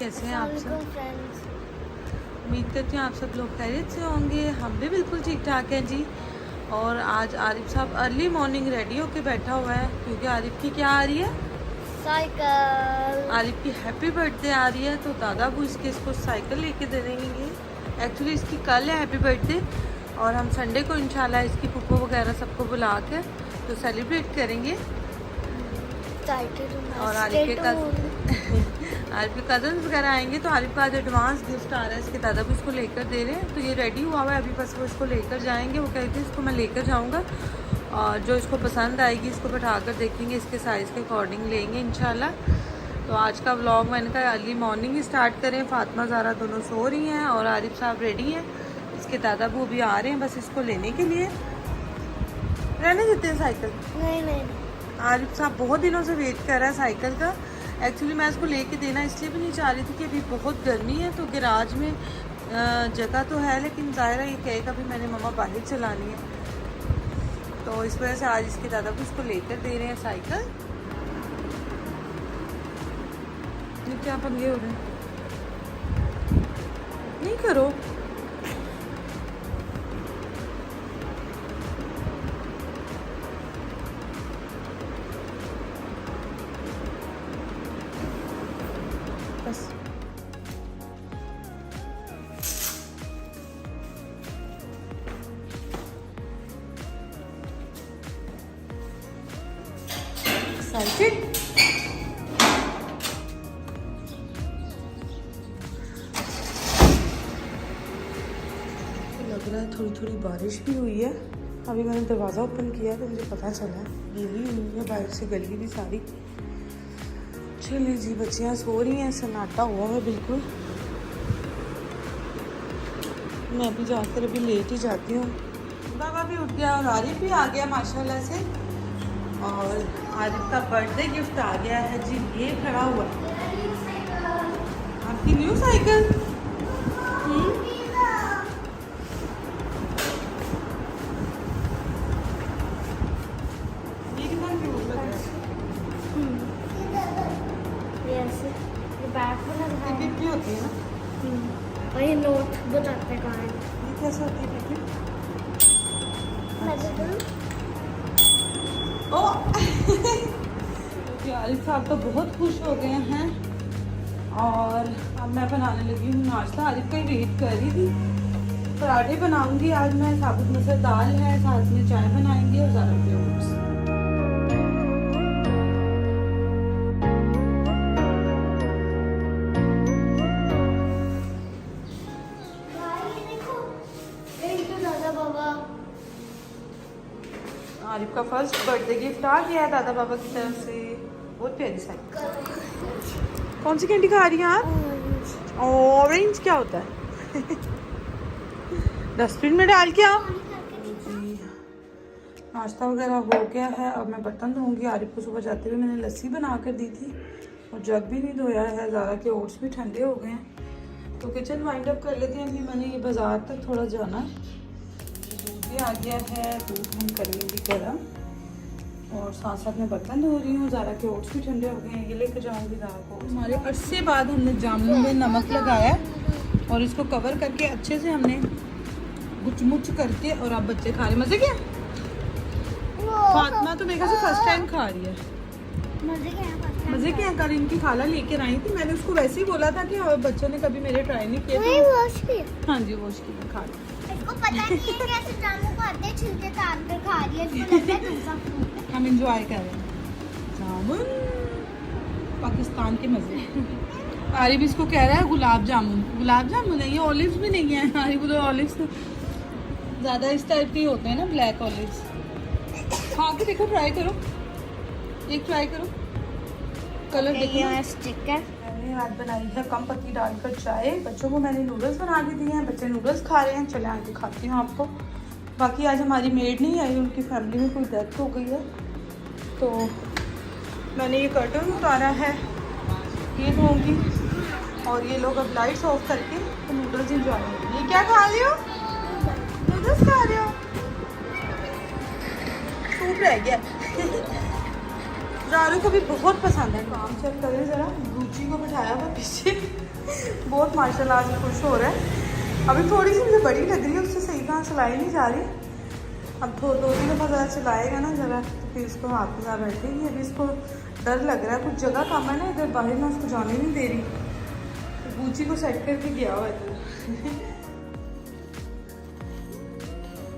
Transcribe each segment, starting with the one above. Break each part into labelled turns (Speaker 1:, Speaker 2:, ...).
Speaker 1: कैसे हैं आप सब?
Speaker 2: फ्रेंड्स,
Speaker 1: उम्मीद करती हूँ आप सब लोग खैरियत से होंगे। हम भी बिल्कुल ठीक ठाक हैं जी। और आज आरिफ साहब अर्ली मॉर्निंग रेडी होके बैठा हुआ है क्योंकि आरिफ की क्या आ रही है?
Speaker 2: साइकिल।
Speaker 1: आरिफ की हैप्पी बर्थडे आ रही है, तो दादा वो इसको साइकिल लेके दे देंगे। एक्चुअली इसकी कल है हैप्पी बर्थडे और हम संडे को इंशाल्लाह इसकी पुप्पो वगैरह सबको बुला के तो सेलिब्रेट करेंगे। और आरिफ के कज़न्स वगैरह आएंगे तो आरिफ का आज एडवांस गिफ्ट आ रहा है, इसके दादा भी इसको लेकर दे रहे हैं। तो ये रेडी हुआ हुआ है अभी, बस वो इसको लेकर जाएंगे। वो कहते हैं इसको मैं लेकर जाऊंगा और जो इसको पसंद आएगी इसको बैठा कर देखेंगे, इसके साइज़ के अकॉर्डिंग लेंगे इंशाल्लाह। तो आज का व्लॉग मैंने कहा अर्ली मॉर्निंग ही स्टार्ट करें। फातिमा ज़ारा दोनों सो रही हैं और आरिफ साहब रेडी हैं, इसके दादा वो भी आ रहे हैं बस इसको लेने के लिए। रहने देते हैं साइकिल।
Speaker 2: नहीं
Speaker 1: आरिफ साहब बहुत दिनों से वेट कर रहा है साइकिल का। एक्चुअली मैं इसको लेके देना इसलिए भी नहीं चाह रही थी कि अभी बहुत गर्मी है, तो गैराज में जगह तो है लेकिन ज़ाहिर है ये कहेगा भी मैंने मम्मा बाहर चलानी है, तो इस वजह से आज इसके दादा को इसको लेकर दे रहे हैं साइकिल। ये क्या पंगे हो रहे हैं? नहीं करो। बस एक्साइटेड? लग रहा है थोड़ी थोड़ी बारिश भी हुई है। अभी मैंने दरवाज़ा ओपन किया तो मुझे पता चला गीली हुई है, बाहर से गली भी सारी। चलिए जी, बच्चियाँ सो रही हैं, सन्नाटा हुआ है बिल्कुल। मैं भी जाकर अभी लेट ही जाती हूँ। बाबा भी उठ गया और आरिफ भी आ गया माशाल्लाह से। और आरिफ का बर्थडे गिफ्ट आ गया है जी, ये खड़ा हुआ है आपकी न्यू साइकिल। ये कितना क्यूट लग रहा है।
Speaker 2: ये बैग में लग रहा है।
Speaker 1: कितनी होती है ना,
Speaker 2: और ये नोट बताते कहाँ है।
Speaker 1: ये कैसे होती है कितनी?
Speaker 2: मैं दे दूँ?
Speaker 1: ओ आरिफ साहब तो बहुत खुश हो गए हैं और अब मैं बनाने लगी हूँ नाश्ता। आरिफ का ही वेट कर रही थी। पराठे बनाऊंगी आज मैं, साबुत मसूर दाल है, साथ में चाय बनाएंगे और ज़्यादा के ओट्स। आरिफ का फर्स्ट बर्थडे गिफ्ट आ गया है दादा बाबा की तरफ से। बहुत प्यारी साइकिल। कौन सी कैंडी खा रही हैं आप? ऑरेंज क्या होता है? डस्टबिन में डाल के आओ जी। नाश्ता वगैरह हो गया है, अब मैं बर्तन धोऊंगी। आरिफ को सुबह जाते हुए मैंने लस्सी बना कर दी थी और जग भी नहीं धोया है। ज़्यादा के ओट्स भी ठंडे हो गए हैं, तो किचन वाइंड अप कर लेते हैं। अभी मैंने ये बाज़ार तक थोड़ा जाना है। दूध भी आ गया है, दूध हम करेंगे गर्म और साथ साथ में बर्तन धो रही हूँ। ज़ारा के ओट्स भी ठंडे हो गए हैं, ये लेकर जाऊँगी ज़ारा को। हमारे अरसे बाद हमने जामुन में नमक लगाया और इसको कवर करके अच्छे से हमने गुचमुच करके, और अब बच्चे खा रहे। मज़े क्या? फातिमा तो मेरे ख्याल से फर्स्ट टाइम खा रही है। मज़े क्या? कल इनकी खाला लेकर आई थी, मैंने उसको वैसे ही बोला था कि बच्चों ने कभी मेरे ट्राई नहीं किए तो हाँ जी वॉश की खा ली।
Speaker 2: इसको पता नहीं है कैसे जामुन खाते हैं, छिलके काट कर खा रही है। इसको लगता है दूसरा फ्रूट है।
Speaker 1: हम इंजॉय कर रहे हैं जामुन, पाकिस्तान के मज़े। आरिफ इसको कह रहा है गुलाब जामुन। गुलाब जामुन है ये, ऑलिव्स भी नहीं है। आरिफ तो ऑलिव्स ज़्यादा इस टाइप के होते हैं ना, ब्लैक ऑलिव्स। खा के देखो, ट्राई करो, एक ट्राई करो, कलर देखो।
Speaker 2: स्टिकर
Speaker 1: मैंने आज बनाई है कम पत्ती डालकर चाय। बच्चों को मैंने नूडल्स बना के दिए हैं, बच्चे नूडल्स खा रहे हैं। चले आके खाती हूँ आपको। बाकी आज हमारी मेड नहीं आई, उनकी फैमिली में कोई डेथ हो गई है, तो मैंने ये कर्टन उतारा है, ये धोऊंगी। और ये लोग अब लाइट्स ऑफ करके तो नूडल्स इंजॉय करेंगे। ये क्या खा रहे हो? नूडल्स खा रहे हो? सूप रह गया। जारू को भी बहुत पसंद है। काम चेक करें ज़रा, रुचि को बिठाया हुआ पीछे बहुत माशाल्लाह आज खुश हो रहा है। अभी थोड़ी सी मुझे बड़ी लग रही है, उससे सही कहाँ चलाई नहीं जा रही। अब दो तीन दफ़ा ज़रा चलाएगा ना ज़रा तो फिर इसको हाथ में ज़रा बैठेगी। अभी इसको डर लग रहा है, कुछ जगह कम है ना इधर बाहर, मैं उसको जाने नहीं दे रही। तो बूची को सेट करके गया हुआ इधर।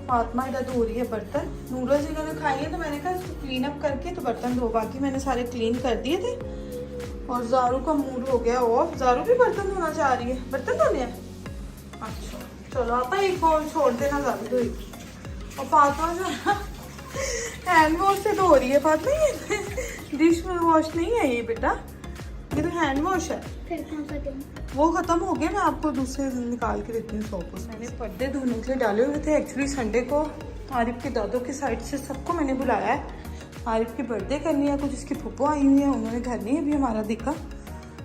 Speaker 1: फातिमा इधर धो रही है बर्तन। नूडल्स इन्होंने खाई है तो मैंने कहा इसको क्लीन अप करके तो बर्तन धो, बाकी मैंने सारे क्लीन कर दिए थे। और जारू का मूड हो गया ऑफ। जारू भी बर्तन धोना चाह रही है, बर्तन धोने हैं। अच्छा चलो आपा एक और छोड़ देना, जारू धोएगी। और फातिमा जो है हैंड वॉश से धो रही है। फातिमा ये डिश वॉश नहीं है ये बेटा, ये तो हैंड वॉश है।
Speaker 2: फिर कहाँ कर दूँ?
Speaker 1: वो खत्म हो गया, मैं आपको दूसरे निकाल के देती हूँ सोप। मैंने पर्दे धोने के लिए डाले हुए थे। एक्चुअली संडे को आरिफ के दादों की साइड से सबको मैंने बुलाया है। आरिफ की बर्थडे करनी है, कुछ इसकी फुप्पो आई हुई है, उन्होंने घर नहीं अभी हमारा दिखा,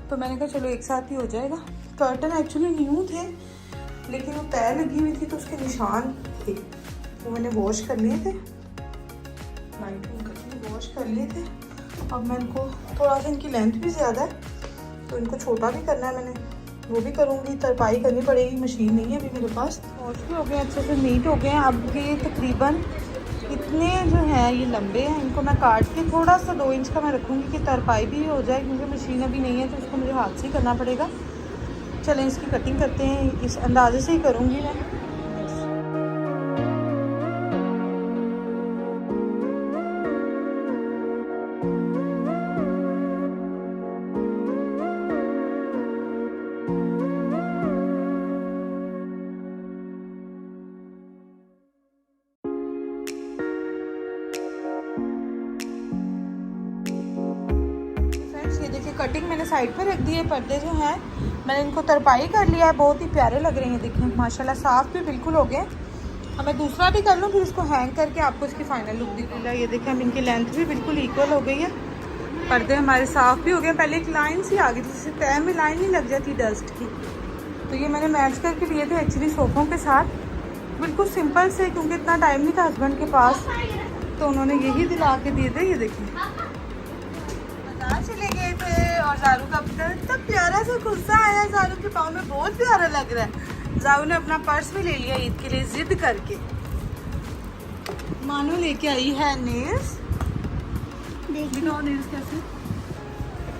Speaker 1: तो मैंने कहा चलो एक साथ ही हो जाएगा। कर्टन एक्चुअली न्यू थे लेकिन वो तय लगी हुई थी तो उसके निशान थे, वो मैंने वॉश कर लिए थे, वॉश कर लिए थे। अब मैं इनको थोड़ा सा, इनकी लेंथ भी ज़्यादा है तो इनको छोटा भी करना है, मैंने वो भी करूँगी। तरपाई करनी पड़ेगी, मशीन नहीं है अभी मेरे पास। वॉश भी हो गए, अच्छे से नीट हो गए हैं। अब ये तकरीबन इतने जो हैं ये लंबे हैं, इनको मैं काट के थोड़ा सा 2 इंच का मैं रखूँगी कि तरपाई भी हो जाए, क्योंकि मशीन अभी नहीं है तो इसको मुझे हाथ से ही करना पड़ेगा। चलें इसकी कटिंग करते हैं, इस अंदाजे से ही करूँगी मैं। ये देखिए कटिंग मैंने साइड पे रख दी है। पर्दे जो हैं मैंने इनको तरपाई कर लिया है, बहुत ही प्यारे लग रहे हैं। देखिए माशाल्लाह साफ़ भी बिल्कुल हो गए। अब मैं दूसरा भी कर लूँ फिर इसको हैंग करके आपको इसकी फाइनल लुक दिखा। ये देखिए अब इनकी लेंथ भी बिल्कुल इक्वल हो गई है। पर्दे हमारे साफ़ भी हो गए। पहले एक लाइन सी आ गई थी, जिससे पैर में लाइन नहीं लग जाती डस्ट की, तो ये मैंने मैच करके लिए थे एक्चुअली सोफ़ों के साथ, बिल्कुल सिंपल से, क्योंकि इतना टाइम नहीं था हस्बैंड के पास, तो उन्होंने यही दिला के दिए थे। ये देखिए बाजार चले गए थे और जारू का इतना प्यारा सा गुस्सा आया जारू के पाँव में, बहुत प्यारा लग रहा है। जारू ने अपना पर्स भी ले लिया ईद के लिए जिद करके। मानो लेके आई है नेल्स, दिखाओ नेल्स कैसे,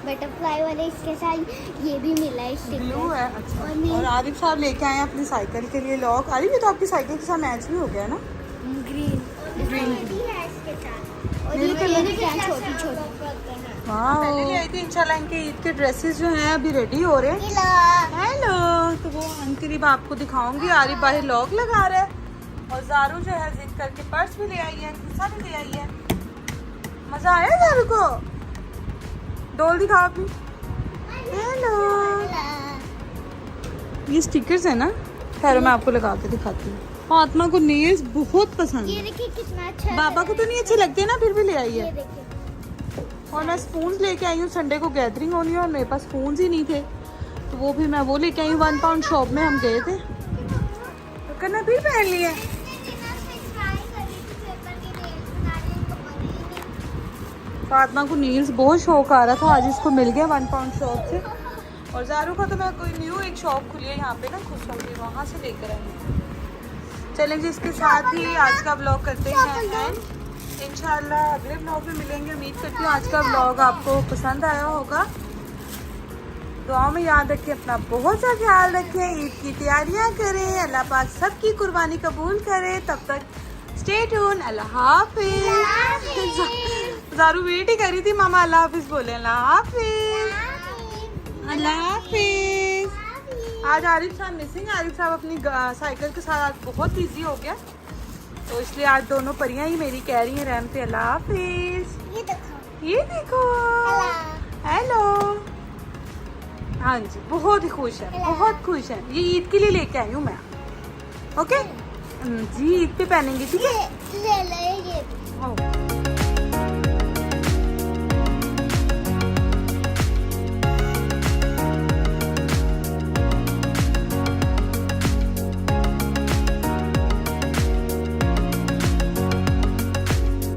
Speaker 2: बटरफ्लाई वाले, इसके साथ ये भी मिला है स्टिकर।
Speaker 1: ब्लू है। अच्छा और आरिफ साहब लेके आए हैं अपनी साइकिल के लिए लॉक। आरिफ ये तो आपकी साइकिल के साथ मैच भी हो गया ना,
Speaker 2: ग्रीन
Speaker 1: ग्रीन
Speaker 2: है इसके साथ। और ये छोटी छोटी।
Speaker 1: हाँ पहले ले आई थी। इंशाल्लाह इनके ईद के ड्रेसेस जो हैं अभी रेडी हो रहे हैं। हेलो, तो वो अंकरीब आपको दिखाऊंगी। आरिफ बाहर लॉक लगा रहा है और जारू जो है जिद करके पर्स भी ले आई है, गुस्सा भी ले आई है। मजा आया जारू को? डोल दिखाओ अपनी। हेलो, ये स्टिकर्स है ना, खैर मैं आपको लगा के दिखाती हूँ। फातिमा को नेल्स बहुत पसंद
Speaker 2: ये
Speaker 1: है।
Speaker 2: देखिए कितना अच्छा
Speaker 1: बाबा को तो नहीं अच्छे लगते ना, फिर भी ले आई
Speaker 2: ये
Speaker 1: है।
Speaker 2: देखिए।
Speaker 1: और मैं स्पून्स लेके आई हूँ, संडे को गैदरिंग होनी है और मेरे पास स्पून्स ही नहीं थे, तो वो भी मैं वो लेके आई हूँ। 1 पाउंड शॉप में हम गए थे। तो करना फिर पहन लिया। फातिमा को नील्स बहुत शौक आ रहा था, आज इसको मिल गया 1 पाउंड शॉप से। और जारू का तो मैं कोई न्यू एक शॉप खुली है यहाँ पे ना, खुश होंगी, वहाँ से लेकर आई। चलें जी, इसके साथ ही आज का ब्लॉग करते हैं एंड। इंशाल्लाह अगले ब्लॉग में मिलेंगे। उम्मीद करती हूँ आज का ब्लॉग आपको पसंद आया होगा। दुआओं में याद रखें, अपना बहुत सा ख्याल रखें, ईद की तैयारियाँ करें, अल्लाह पाक सबकी कुर्बानी कबूल करे। तब तक स्टे ट्यून, अल्लाह हाफिज। जारू वेट ही करी थी मामा अल्लाह हाफिज बोले। अल्लाह हाफिज, अल्लाह हाफिज। आज आरिफ साहब मिसिंग। आरिफ साहब अपनी साइकिल के साथ आज बहुत बिजी हो गया, तो इसलिए आज दोनों परियां ही मेरी कह रही हैं रहम पे अल्लाह हाफिज। ये देखो हेलो। हाँ जी बहुत ही खुश है, बहुत खुश है। ये ईद के लिए लेके आई हूँ मैं। ओके जी, ईद पे पहनेंगे ठीक है।
Speaker 2: ले ले ये।